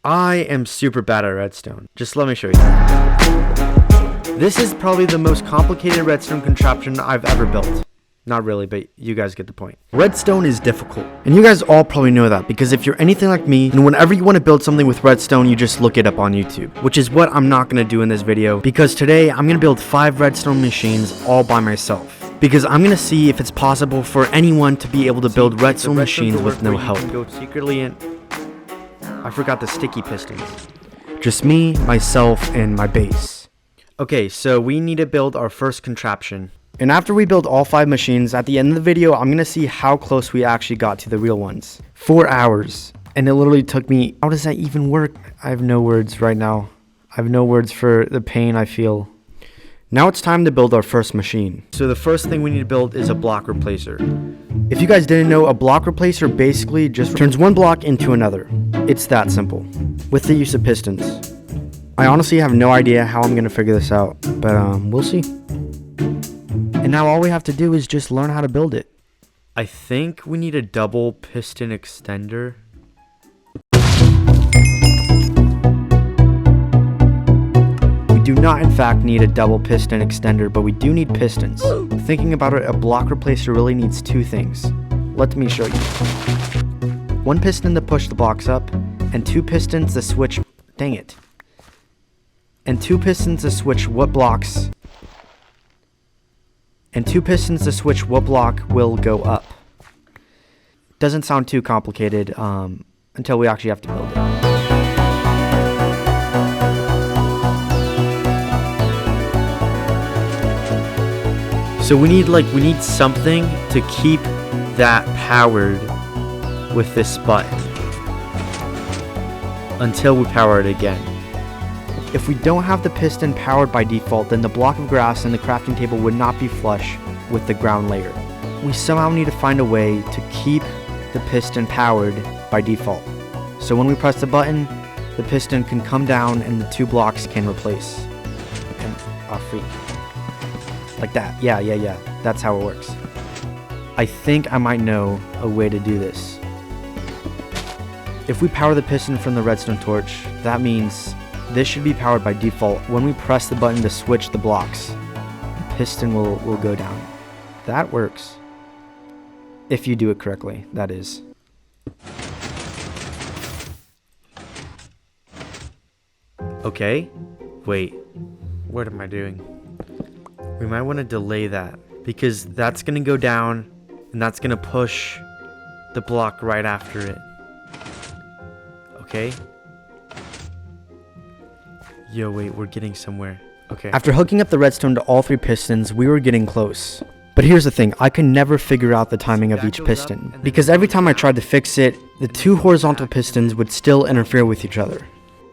I am super bad at redstone. Just let me show you. This is probably the most complicated redstone contraption I've ever built. Not really, but you guys get the point. Redstone is difficult. And you guys all probably know that, because if you're anything like me, and whenever you want to build something with redstone, you just look it up on YouTube. Which is what I'm not going to do in this video, because today I'm going to build 5 redstone machines all by myself. Because I'm going to see if it's possible for anyone to be able to build redstone machines with no help. Go secretly in. I forgot the sticky pistons. Just me, myself, and my base. Okay, so we need to build our first contraption. And after we build all 5 machines, at the end of the video, I'm going to see how close we actually got to the real ones. 4 hours. And it literally took me... How does that even work? I have no words right now. I have no words for the pain I feel. Now it's time to build our first machine. So the first thing we need to build is a block replacer. If you guys didn't know, a block replacer basically just turns one block into another. It's that simple. With the use of pistons. I honestly have no idea how I'm going to figure this out. But we'll see. And now all we have to do is just learn how to build it. I think we need a double piston extender. We do not in fact need a double piston extender, but we do need pistons. Thinking about it, a block replacer really needs 2 things. Let me show you. 1 piston to push the blocks up, and 2 pistons to switch... Dang it. And 2 pistons to switch what blocks... And 2 pistons to switch what block will go up. Doesn't sound too complicated until we actually have to build it. So we need something to keep that powered with this button until we power it again. If we don't have the piston powered by default, then the block of grass and the crafting table would not be flush with the ground layer. We somehow need to find a way to keep the piston powered by default. So when we press the button, the piston can come down and the 2 blocks can replace. And free. Like that. Yeah. That's how it works. I think I might know a way to do this. If we power the piston from the redstone torch, that means this should be powered by default. When we press the button to switch the blocks, the piston will go down. That works. If you do it correctly, that is. Okay. Wait. What am I doing? We might want to delay that, because that's going to go down and that's going to push the block right after it. Okay. Yo, wait, we're getting somewhere. Okay. After hooking up the redstone to all 3 pistons, we were getting close. But here's the thing, I could never figure out the timing of each piston, because every time I tried to fix it, the 2 horizontal pistons would still interfere with each other.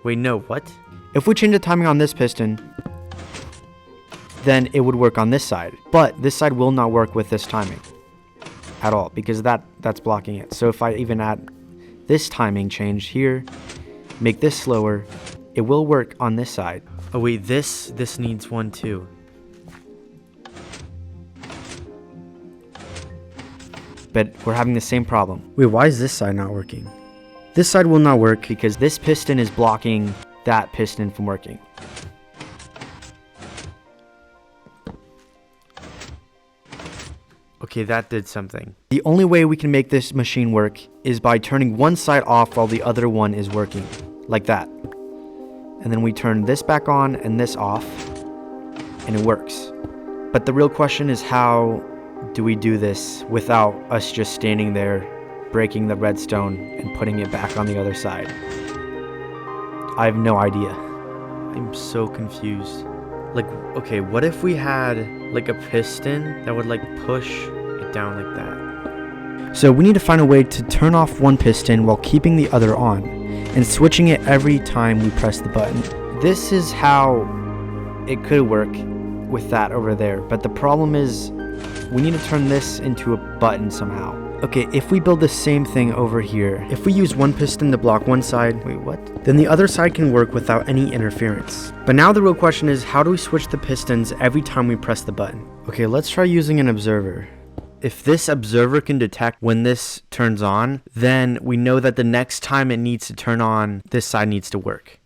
Wait, no, what? If we change the timing on this piston, then it would work on this side. But this side will not work with this timing at all, because that's blocking it. So if I even add this timing change here, make this slower, it will work on this side. Oh wait, this needs one too. But we're having the same problem. Wait, why is this side not working? This side will not work because this piston is blocking that piston from working. Okay, that did something. The only way we can make this machine work is by turning one side off while the other one is working. Like that. And then we turn this back on and this off, and it works. But the real question is, how do we do this without us just standing there, breaking the redstone and putting it back on the other side? I have no idea. I'm so confused. Like, okay, what if we had like a piston that would like push it down like that? So we need to find a way to turn off one piston while keeping the other on, and switching it every time we press the button. This is how it could work with that over there, but the problem is we need to turn this into a button somehow. Okay, if we build the same thing over here, if we use one piston to block one side, wait, what? Then the other side can work without any interference. But now the real question is, how do we switch the pistons every time we press the button? Okay, let's try using an observer. If this observer can detect when this turns on, then we know that the next time it needs to turn on, this side needs to work.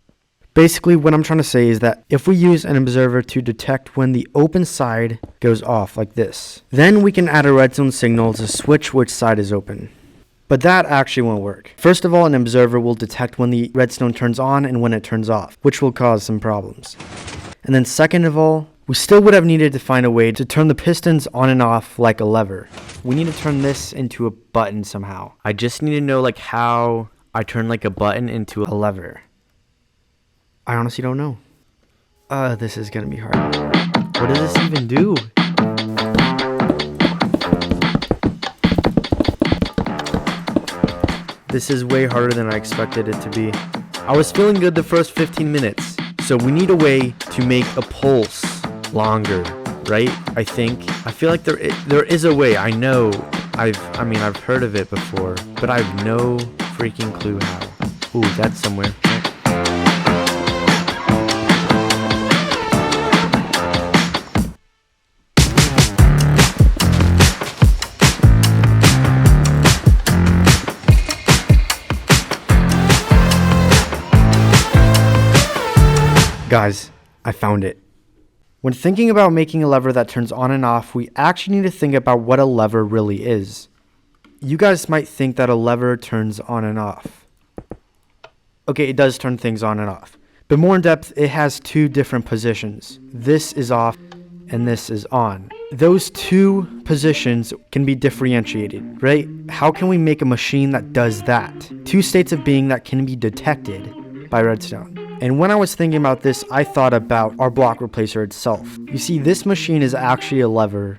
Basically, what I'm trying to say is that if we use an observer to detect when the open side goes off like this, then we can add a redstone signal to switch which side is open. But that actually won't work. First of all, an observer will detect when the redstone turns on and when it turns off, which will cause some problems. And then second of all, we still would have needed to find a way to turn the pistons on and off like a lever. We need to turn this into a button somehow. I just need to know like how I turn like a button into a lever. I honestly don't know. This is gonna be hard. What does this even do? This is way harder than I expected it to be. I was feeling good the first 15 minutes. So we need a way to make a pulse longer, right? I feel like there is a way. I know. I've heard of it before, but I have no freaking clue how. Ooh, that's somewhere. Guys, I found it. When thinking about making a lever that turns on and off, we actually need to think about what a lever really is. You guys might think that a lever turns on and off. Okay, it does turn things on and off. But more in depth, it has two different positions. This is off and this is on. Those two positions can be differentiated, right? How can we make a machine that does that? Two states of being that can be detected by redstone. And when I was thinking about this, I thought about our block replacer itself. You see, this machine is actually a lever.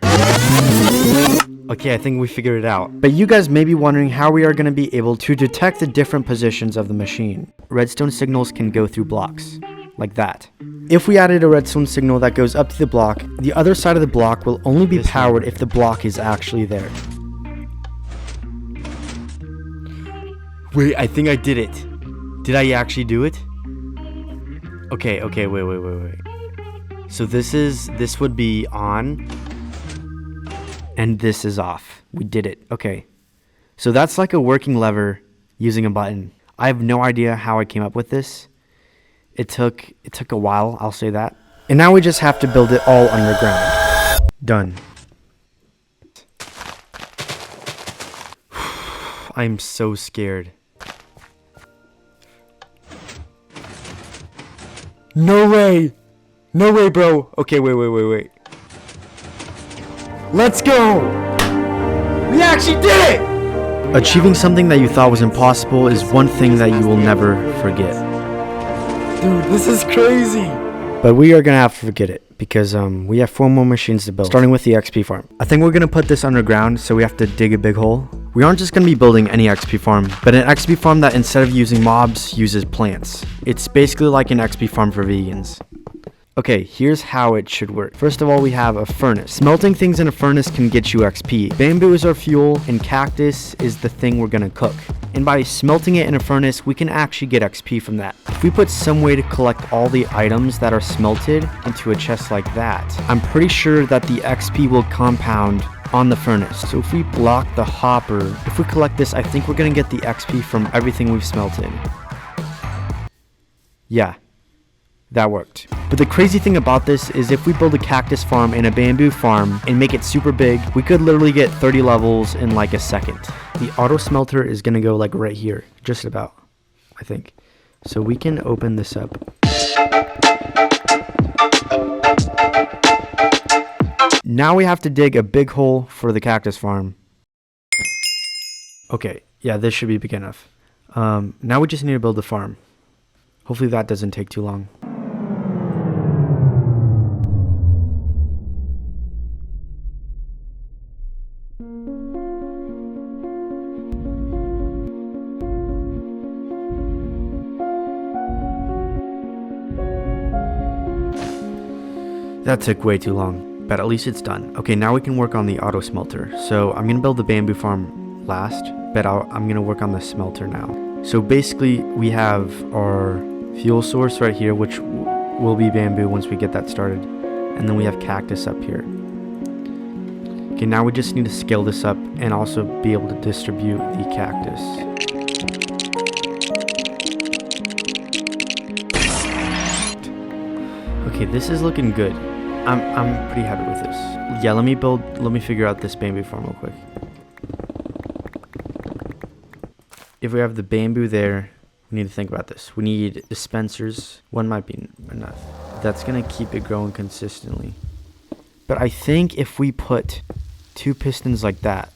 Okay, I think we figured it out. But you guys may be wondering how we are going to be able to detect the different positions of the machine. Redstone signals can go through blocks, like that. If we added a redstone signal that goes up to the block, the other side of the block will only be powered if the block is actually there. Wait, I think I did it. Did I actually do it? Okay, wait. So this would be on, and this is off. We did it. Okay. So that's like a working lever using a button. I have no idea how I came up with this. It took a while, I'll say that. And now we just have to build it all underground. Done. I'm so scared. No way! No way, bro! Okay, wait. Let's go! We actually did it! Achieving something that you thought was impossible is one thing that you will never forget. Dude, this is crazy! But we are gonna have to forget it, because we have 4 more machines to build, starting with the XP farm. I think we're gonna put this underground, so we have to dig a big hole. We aren't just gonna be building any XP farm, but an XP farm that instead of using mobs, uses plants. It's basically like an XP farm for vegans. Okay, here's how it should work. First of all, we have a furnace. Smelting things in a furnace can get you XP. Bamboo is our fuel, and cactus is the thing we're gonna cook. And by smelting it in a furnace, we can actually get XP from that. If we put some way to collect all the items that are smelted into a chest like that, I'm pretty sure that the XP will compound on the furnace. So if we block the hopper, if we collect this, I think we're gonna get the XP from everything we've smelted. Yeah. That worked. But the crazy thing about this is if we build a cactus farm and a bamboo farm and make it super big, we could literally get 30 levels in like a second. The auto smelter is gonna go like right here, just about, I think. So we can open this up. Now we have to dig a big hole for the cactus farm. Okay, yeah, this should be big enough. Now we just need to build the farm. Hopefully that doesn't take too long. That took way too long, but at least it's done. Okay, now we can work on the auto smelter. So I'm gonna build the bamboo farm last, but I'm gonna work on the smelter now. So basically we have our fuel source right here, which will be bamboo once we get that started. And then we have cactus up here. Okay, now we just need to scale this up and also be able to distribute the cactus. Okay, this is looking good. I'm pretty happy with this. Yeah, let me figure out this bamboo farm real quick. If we have the bamboo there, we need to think about this. We need dispensers. One might be enough. That's gonna keep it growing consistently. But I think if we put 2 pistons like that,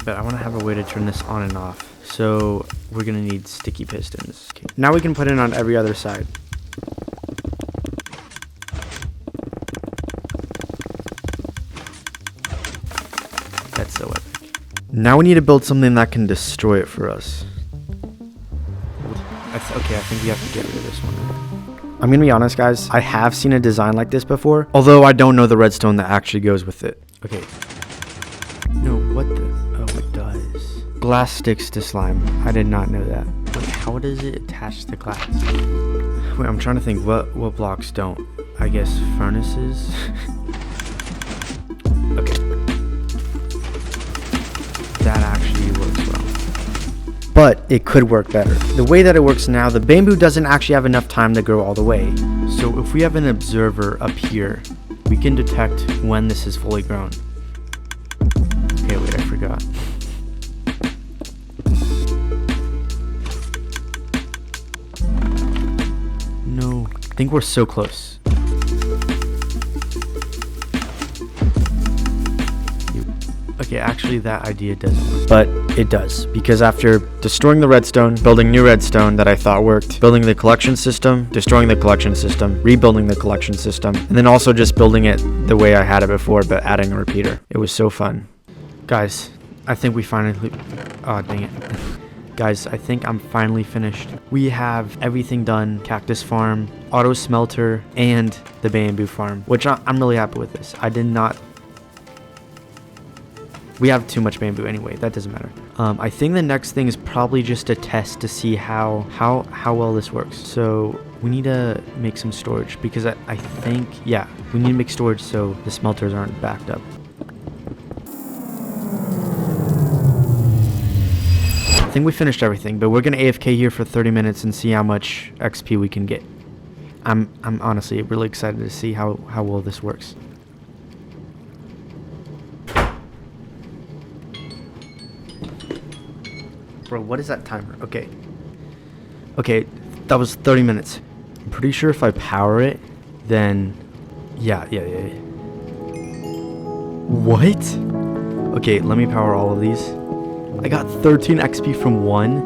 but I want to have a way to turn this on and off. So we're gonna need sticky pistons. Okay. Now we can put it on every other side. That's so epic. Now we need to build something that can destroy it for us. Okay, I think we have to get rid of this one. I'm gonna be honest, guys. I have seen a design like this before, although I don't know the redstone that actually goes with it. Okay. No, what the? Oh, it does. Glass sticks to slime. I did not know that. Wait, how does it attach to glass? Wait, I'm trying to think. What blocks don't? I guess furnaces. Okay. That actually works well. But it could work better. The way that it works now, the bamboo doesn't actually have enough time to grow all the way. So if we have an observer up here, we can detect when this is fully grown. Okay, wait, I forgot. No, I think we're so close. Okay, actually that idea doesn't work. But it does, because after destroying the redstone, building new redstone that I thought worked, building the collection system, destroying the collection system, rebuilding the collection system, and then also just building it the way I had it before, but adding a repeater. It was so fun. Guys, I think we finally... Oh, dang it. Guys, I think I'm finally finished. We have everything done. Cactus farm, auto smelter, and the bamboo farm, which I'm really happy with this. I did not... We have too much bamboo anyway. That doesn't matter. I think the next thing is probably just a test to see how well this works. So we need to make some storage because I think, yeah, we need to make storage so the smelters aren't backed up. I think we finished everything, but we're gonna AFK here for 30 minutes and see how much XP we can get. I'm honestly really excited to see how well this works. Bro, what is that timer? Okay. Okay, that was 30 minutes. I'm pretty sure if I power it, then... Yeah. What? Okay, let me power all of these. I got 13 XP from one.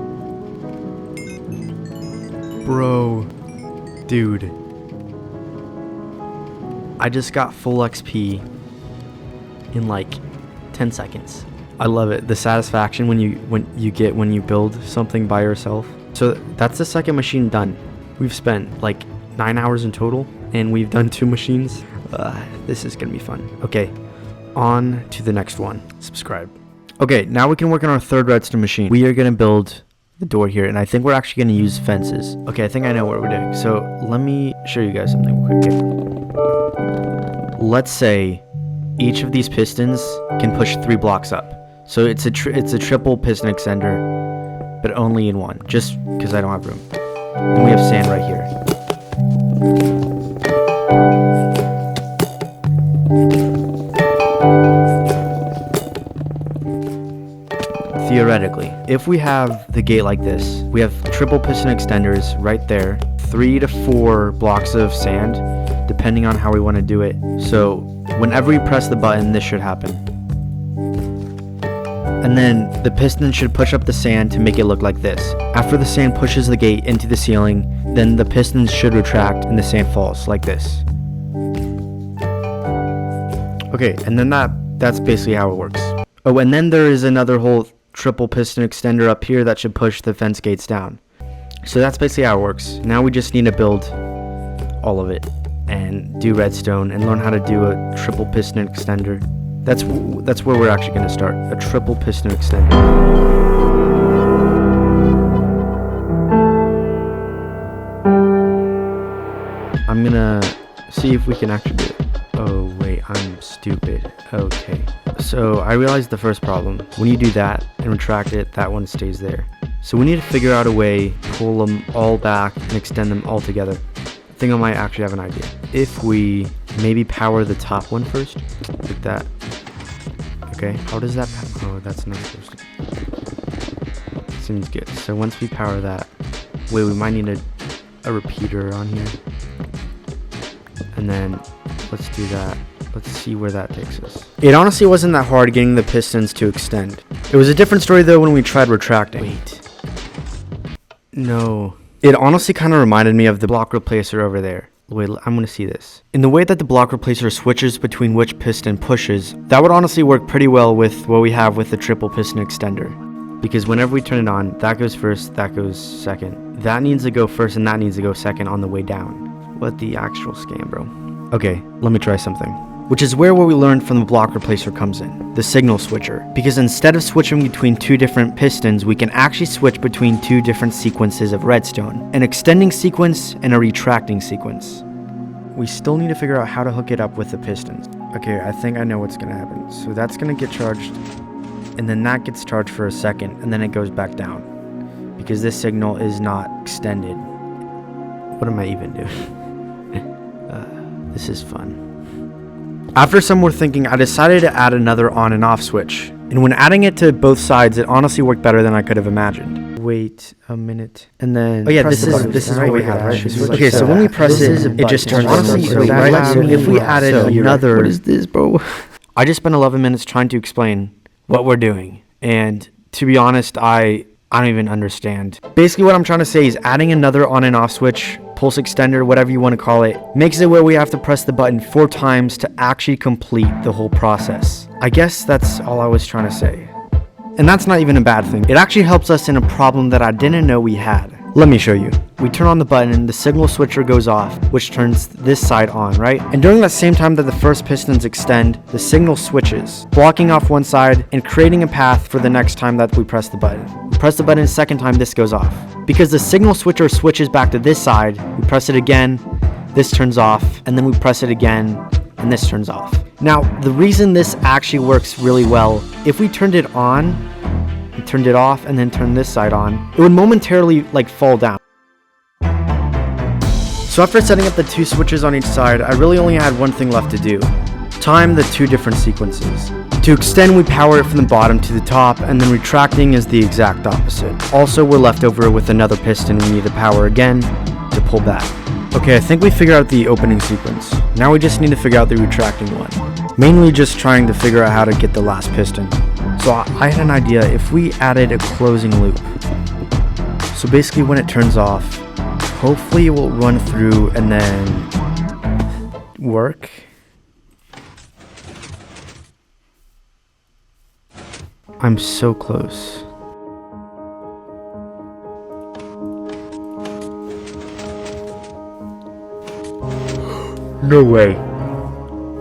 Bro. Dude. I just got full XP in like 10 seconds. I love it. The satisfaction when you build something by yourself. So that's the second machine done. We've spent like 9 hours in total and we've done 2 machines. This is gonna be fun. Okay, on to the next one. Subscribe. Okay, now we can work on our third redstone machine. We are gonna build the door here, and I think we're actually gonna use fences. Okay, I think I know what we're doing. So let me show you guys something real quick. Okay. Let's say each of these pistons can push 3 blocks up. So it's a triple piston extender, but only in one, just because I don't have room. Then we have sand right here. Theoretically, if we have the gate like this, we have triple piston extenders right there, 3 to 4 blocks of sand, depending on how we want to do it. So whenever we press the button, this should happen. And then the piston should push up the sand to make it look like this. After the sand pushes the gate into the ceiling, then the pistons should retract and the sand falls like this. Okay, and then that's basically how it works. Oh, and then there is another whole triple piston extender up here that should push the fence gates down. So that's basically how it works. Now we just need to build all of it and do redstone and learn how to do a triple piston extender. That's where we're actually going to start. A triple piston extender. I'm going to see if we can actually do it. Oh, wait. stupid. Okay. So I realized the first problem. When you do that and retract it, that one stays there. So we need to figure out a way to pull them all back and extend them all together. I think I might actually have an idea. If we maybe power the top one first, like that. Okay, how does that oh, that's not supposed to. Seems good. So once we power that, wait, we might need a repeater on here. And then let's do that. Let's see where that takes us. It honestly wasn't that hard getting the pistons to extend. It was a different story though when we tried retracting. Wait. No. It honestly kind of reminded me of the block replacer over there. Wait, I'm going to see this. In the way that the block replacer switches between which piston pushes, that would honestly work pretty well with what we have with the triple piston extender. Because whenever we turn it on, that goes first, that goes second. That needs to go first and that needs to go second on the way down. What the actual scam, bro? Okay, let me try something. Which is where what we learned from the block replacer comes in, the signal switcher. Because instead of switching between two different pistons, we can actually switch between two different sequences of redstone. An extending sequence and a retracting sequence. We still need to figure out how to hook it up with the pistons. Okay, I think I know what's gonna happen. So that's gonna get charged, and then that gets charged for a second, and then it goes back down. Because this signal is not extended. What am I even doing? This is fun. After some more thinking, I decided to add another on and off switch. And when adding it to both sides, it honestly worked better than I could have imagined. Wait a minute. And then... Oh yeah, this is what we have, right? Okay, so when we press it, it just turns on. If we added another... What is this, bro? I just spent 11 minutes trying to explain what we're doing. And to be honest, I don't even understand. Basically what I'm trying to say is adding another on and off switch, pulse extender, whatever you want to call it, makes it where we have to press the button 4 times to actually complete the whole process. I guess that's all I was trying to say. And that's not even a bad thing. It actually helps us in a problem that I didn't know we had. Let me show you. We turn on the button, the signal switcher goes off, which turns this side on, right? And during that same time that the first pistons extend, the signal switches, blocking off one side and creating a path for the next time that we press the button. We press the button a second time, this goes off. Because the signal switcher switches back to this side, we press it again, this turns off, and then we press it again, and this turns off. Now, the reason this actually works really well, if we turned it on, and turned it off, and then turned this side on, it would momentarily fall down. So after setting up the 2 switches on each side, I really only had one thing left to do. Time the 2 different sequences. To extend, we power it from the bottom to the top, and then retracting is the exact opposite. Also, we're left over with another piston we need to power again to pull back. Okay, I think we figured out the opening sequence. Now we just need to figure out the retracting one. Mainly just trying to figure out how to get the last piston. So I had an idea if we added a closing loop. So basically when it turns off, hopefully it will run through and then work. I'm so close. No way.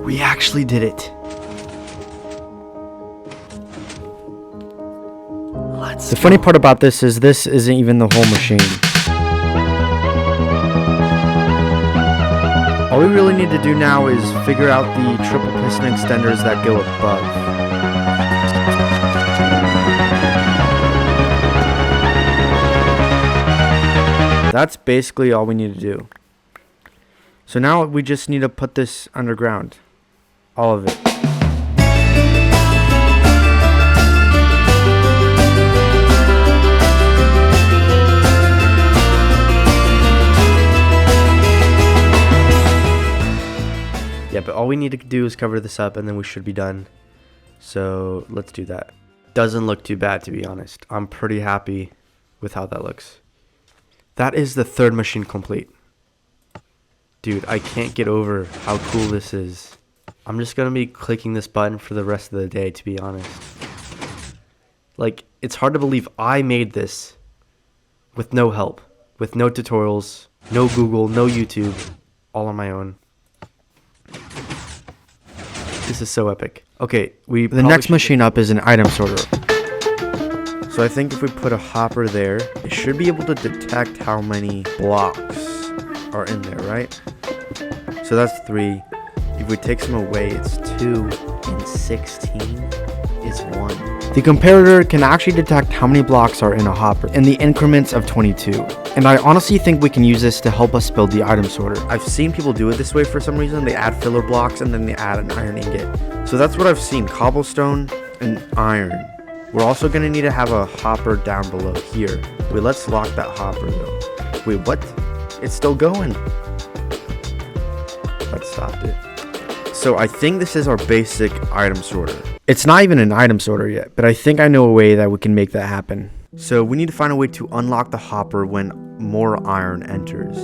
We actually did it. The funny part about this isn't even the whole machine. All we really need to do now is figure out the triple piston extenders that go above. That's basically all we need to do. So now we just need to put this underground. All of it. Yeah, but all we need to do is cover this up and then we should be done. So let's do that. Doesn't look too bad, to be honest. I'm pretty happy with how that looks. That is the 3rd machine complete. Dude, I can't get over how cool this is. I'm just gonna be clicking this button for the rest of the day, to be honest. It's hard to believe I made this with no help, with no tutorials, no Google, no YouTube, all on my own. This is so epic. Okay, the next machine up is an item sorter. So I think if we put a hopper there, it should be able to detect how many blocks are in there, right? So that's 3. If we take some away, it's 2 and 16 is 1. The comparator can actually detect how many blocks are in a hopper in the increments of 22. And I honestly think we can use this to help us build the item sorter. I've seen people do it this way for some reason. They add filler blocks and then they add an iron ingot. So that's what I've seen, cobblestone and iron. We're also gonna need to have a hopper down below here. Wait, let's lock that hopper though. Wait, what? It's still going. Let's stop it. So I think this is our basic item sorter. It's not even an item sorter yet, but I think I know a way that we can make that happen. So we need to find a way to unlock the hopper when more iron enters.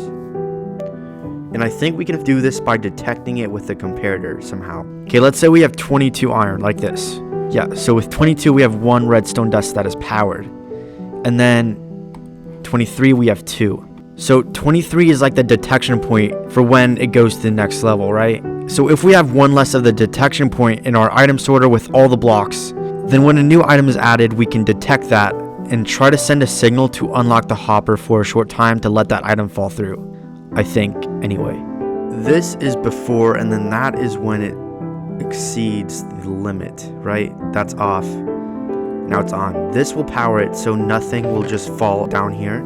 And I think we can do this by detecting it with the comparator somehow. Okay, let's say we have 22 iron like this. Yeah, so with 22 we have 1 redstone dust that is powered. And then 23 we have 2. So 23 is like the detection point for when it goes to the next level, right? So if we have 1 less of the detection point in our item sorter with all the blocks, then when a new item is added, we can detect that and try to send a signal to unlock the hopper for a short time to let that item fall through. I think, anyway. This is before, and then that is when it exceeds the limit, right? That's off. Now it's on. This will power it so nothing will just fall down here.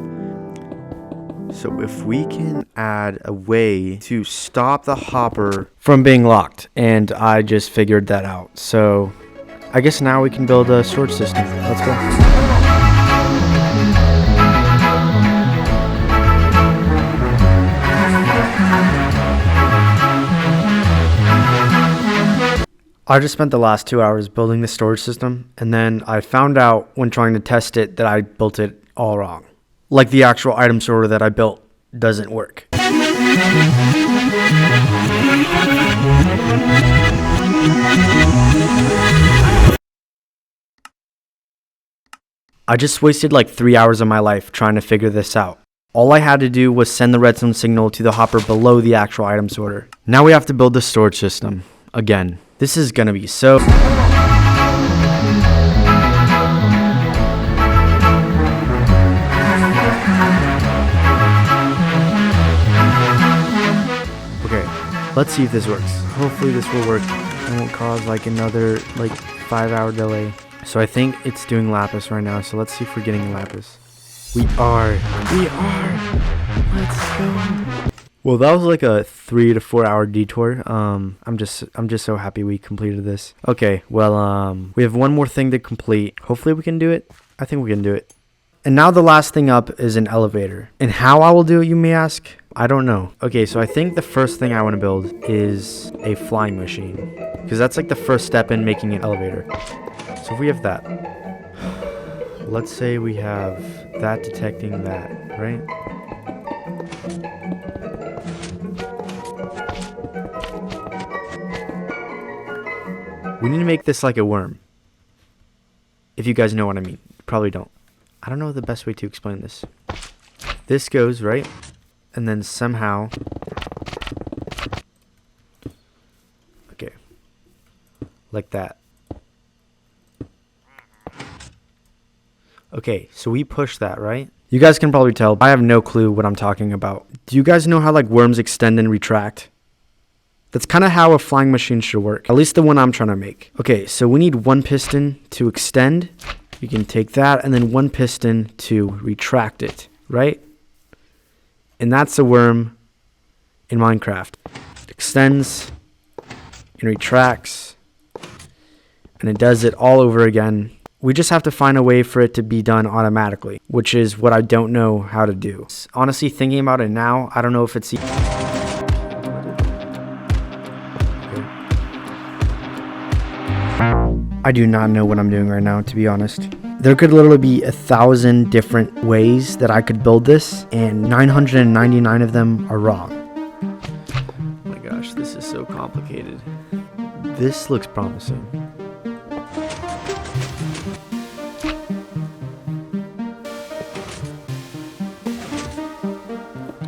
So if we can add a way to stop the hopper from being locked, and I just figured that out. So I guess now we can build a storage system. Let's go. I just spent the last 2 hours building the storage system, and then I found out when trying to test it that I built it all wrong. Like the actual item sorter that I built doesn't work. I just wasted like 3 hours of my life trying to figure this out. All I had to do was send the redstone signal to the hopper below the actual item sorter. Now we have to build the storage system again. This is gonna be so... Let's see if this works. Hopefully this will work and won't cause like another 5-hour delay. So I think it's doing lapis right now. So let's see if we're getting lapis. We are. Let's go. Well, that was like a 3 to 4 hour detour. I'm just so happy we completed this. Okay, well, we have one more thing to complete. Hopefully we can do it. I think we can do it. And now the last thing up is an elevator. And how I will do it, you may ask? I don't know. Okay, so I think the first thing I want to build is a flying machine, because that's like the first step in making an elevator. So if we have that, let's say we have that detecting that, right? We need to make this like a worm. If you guys know what I mean. Probably don't. I don't know the best way to explain this. This goes, right? And then somehow... Okay. Like that. Okay, so we push that, right? You guys can probably tell, I have no clue what I'm talking about. Do you guys know how like worms extend and retract? That's kind of how a flying machine should work. At least the one I'm trying to make. Okay, so we need 1 piston to extend. You can take that, and then 1 piston to retract it, right? And that's a worm in Minecraft. It extends and retracts, and it does it all over again. We just have to find a way for it to be done automatically, which is what I don't know how to do. Honestly, thinking about it now, I don't know if it's... I do not know what I'm doing right now, to be honest. There could literally be 1,000 different ways that I could build this, and 999 of them are wrong. Oh my gosh, this is so complicated. This looks promising.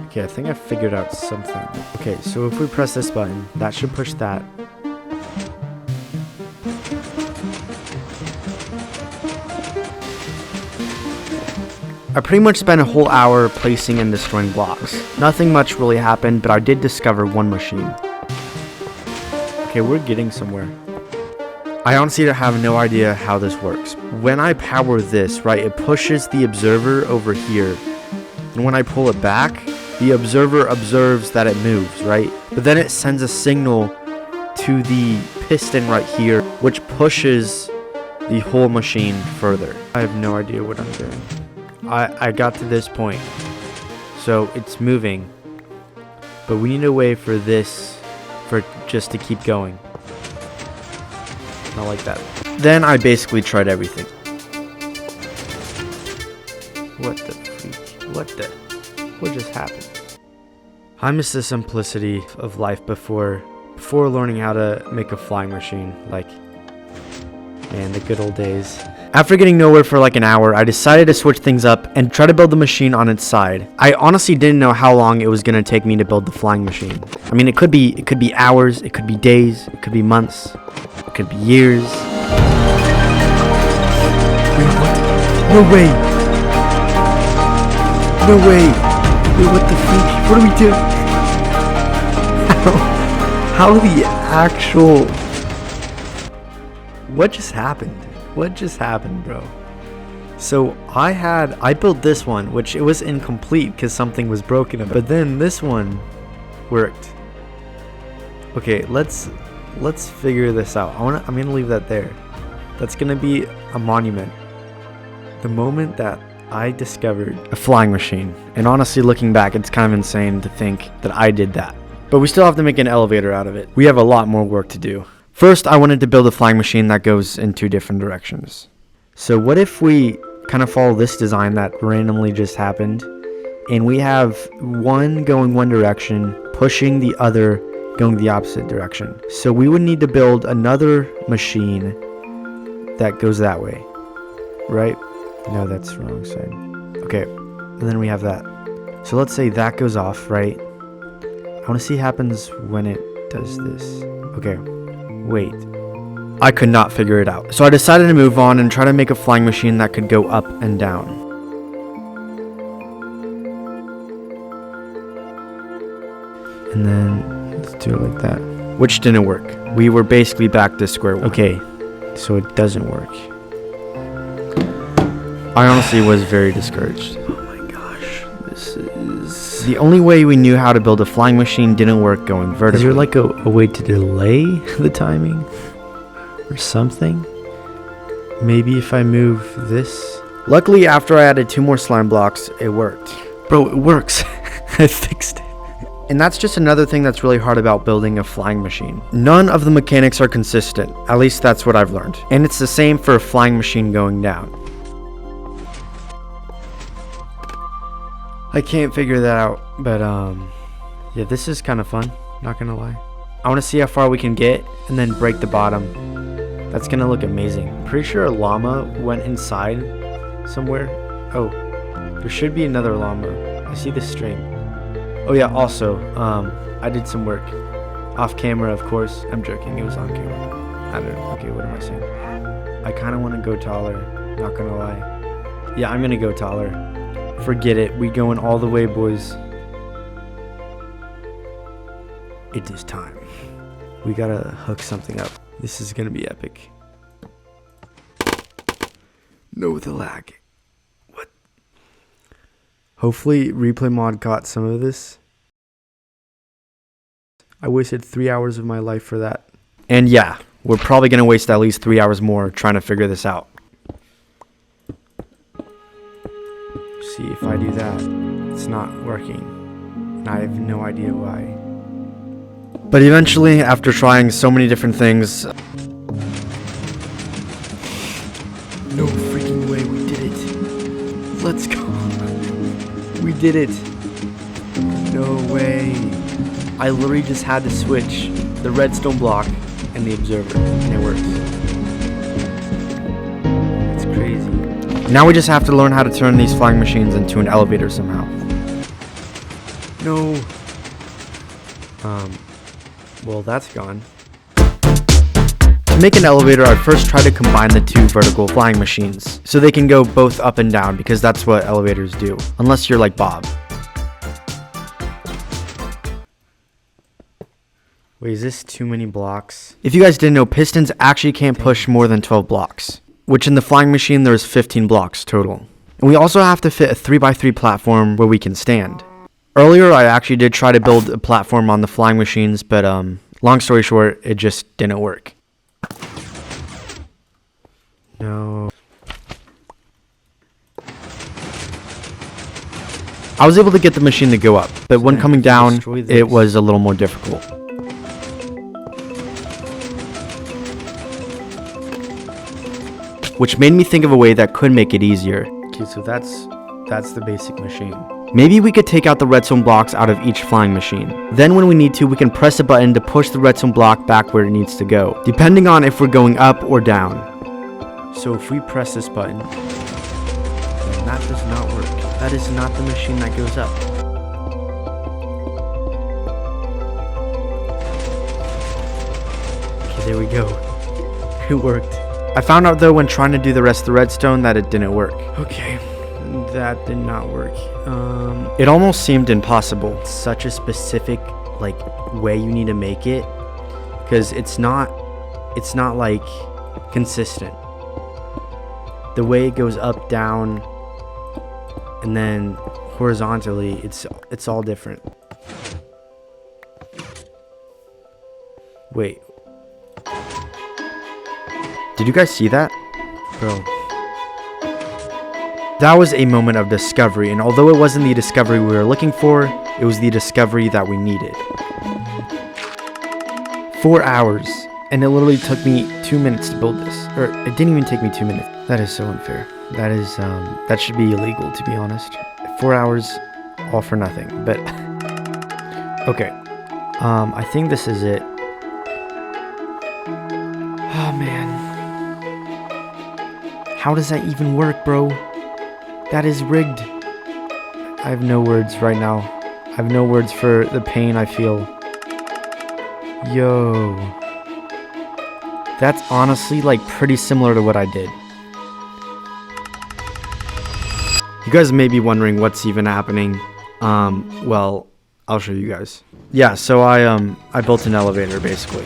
Okay, I think I figured out something. Okay, so if we press this button, that should push that. I pretty much spent a whole hour placing and destroying blocks. Nothing much really happened, but I did discover one machine. Okay, we're getting somewhere. I honestly have no idea how this works. When I power this, right, it pushes the observer over here. And when I pull it back, the observer observes that it moves, right? But then it sends a signal to the piston right here, which pushes the whole machine further. I have no idea what I'm doing. I got to this point. So it's moving. But we need a way for this, for just to keep going. Not like that. Then I basically tried everything. What the freak? What just happened? I miss the simplicity of life before learning how to make a flying machine. Like, man, the good old days. After getting nowhere for like an hour, I decided to switch things up and try to build the machine on its side. I honestly didn't know how long it was gonna take me to build the flying machine. I mean, it could be hours, it could be days, it could be months, it could be years. Wait, what? No way! No way! Wait, what the freak? What do we do? How the actual... What just happened? What just happened, bro? So I built this one, which it was incomplete because something was broken about it. But then this one worked. Okay, let's figure this out. I'm gonna leave that there. That's gonna be a monument. The moment that I discovered a flying machine, and honestly looking back, it's kind of insane to think that I did that. But we still have to make an elevator out of it. We have a lot more work to do. First, I wanted to build a flying machine that goes in 2 different directions. So what if we kind of follow this design that randomly just happened, and we have one going one direction, pushing the other going the opposite direction. So we would need to build another machine that goes that way, right? No, that's the wrong side. Okay, and then we have that. So let's say that goes off, right? I want to see what happens when it does this. Okay. Wait, I could not figure it out. So I decided to move on and try to make a flying machine that could go up and down. And then let's do it like that. Which didn't work. We were basically back to square one. Okay, so it doesn't work. I honestly was very discouraged. Oh my gosh, this is... The only way we knew how to build a flying machine didn't work going vertically. Is there like a way to delay the timing? Or something? Maybe if I move this? Luckily, after I added 2 more slime blocks, it worked. Bro, it works. I fixed it. And that's just another thing that's really hard about building a flying machine. None of the mechanics are consistent. At least that's what I've learned. And it's the same for a flying machine going down. I can't figure that out, but yeah, this is kind of fun, not gonna lie. I want to see how far we can get and then break the bottom. That's gonna look amazing. Pretty sure a llama went inside somewhere. Oh, there should be another llama. I see the string. Oh yeah, also, I did some work off camera, of course. I'm joking, it was on camera. I don't know. Okay, what am I saying? I kind of want to go taller, not gonna lie. Yeah, I'm gonna go taller. Forget it, we going all the way, boys. It is time. We gotta hook something up. This is gonna be epic. No, the lag. What? Hopefully replay mod caught some of this. I wasted 3 hours of my life for that. And yeah, we're probably gonna waste at least 3 hours more trying to figure this out. See, if I do that, it's not working. And I have no idea why. But eventually, after trying so many different things... No freaking way, we did it. Let's go. We did it. No way. I literally just had to switch the redstone block and the observer, and it works. It's crazy. Now we just have to learn how to turn these flying machines into an elevator somehow. No. Well, that's gone. To make an elevator, I first try to combine the 2 vertical flying machines so they can go both up and down, because that's what elevators do, unless you're like Bob. Wait, is this too many blocks? If you guys didn't know, pistons actually can't push more than 12 blocks, which in the flying machine there's 15 blocks total. And we also have to fit a 3x3 platform where we can stand. Earlier, I actually did try to build a platform on the flying machines, but long story short, it just didn't work. No. I was able to get the machine to go up, but when coming down, it was a little more difficult. Which made me think of a way that could make it easier. Okay, so that's the basic machine. Maybe we could take out the redstone blocks out of each flying machine. Then when we need to, we can press a button to push the redstone block back where it needs to go, depending on if we're going up or down. So if we press this button, then that does not work. That is not the machine that goes up. Okay, there we go. It worked. I found out though when trying to do the rest of the redstone that it didn't work. Okay, that did not work. It almost seemed impossible. Such a specific way you need to make it, because it's not like consistent. The way it goes up, down, and then horizontally, it's all different. Wait. Did you guys see that? Bro. That was a moment of discovery, and although it wasn't the discovery we were looking for, it was the discovery that we needed. 4 hours, and it literally took me 2 minutes to build this. Or, it didn't even take me 2 minutes. That is so unfair. That is, that should be illegal, to be honest. 4 hours, all for nothing, but... Okay. I think this is it. Oh, man. How does that even work, bro? That is rigged. I have no words right now. I have no words for the pain I feel. Yo. That's honestly pretty similar to what I did. You guys may be wondering what's even happening. Well, I'll show you guys. Yeah, so I built an elevator basically.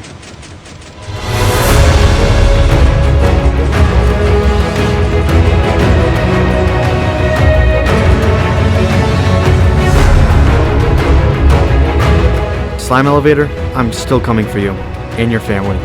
Slime elevator, I'm still coming for you and your family.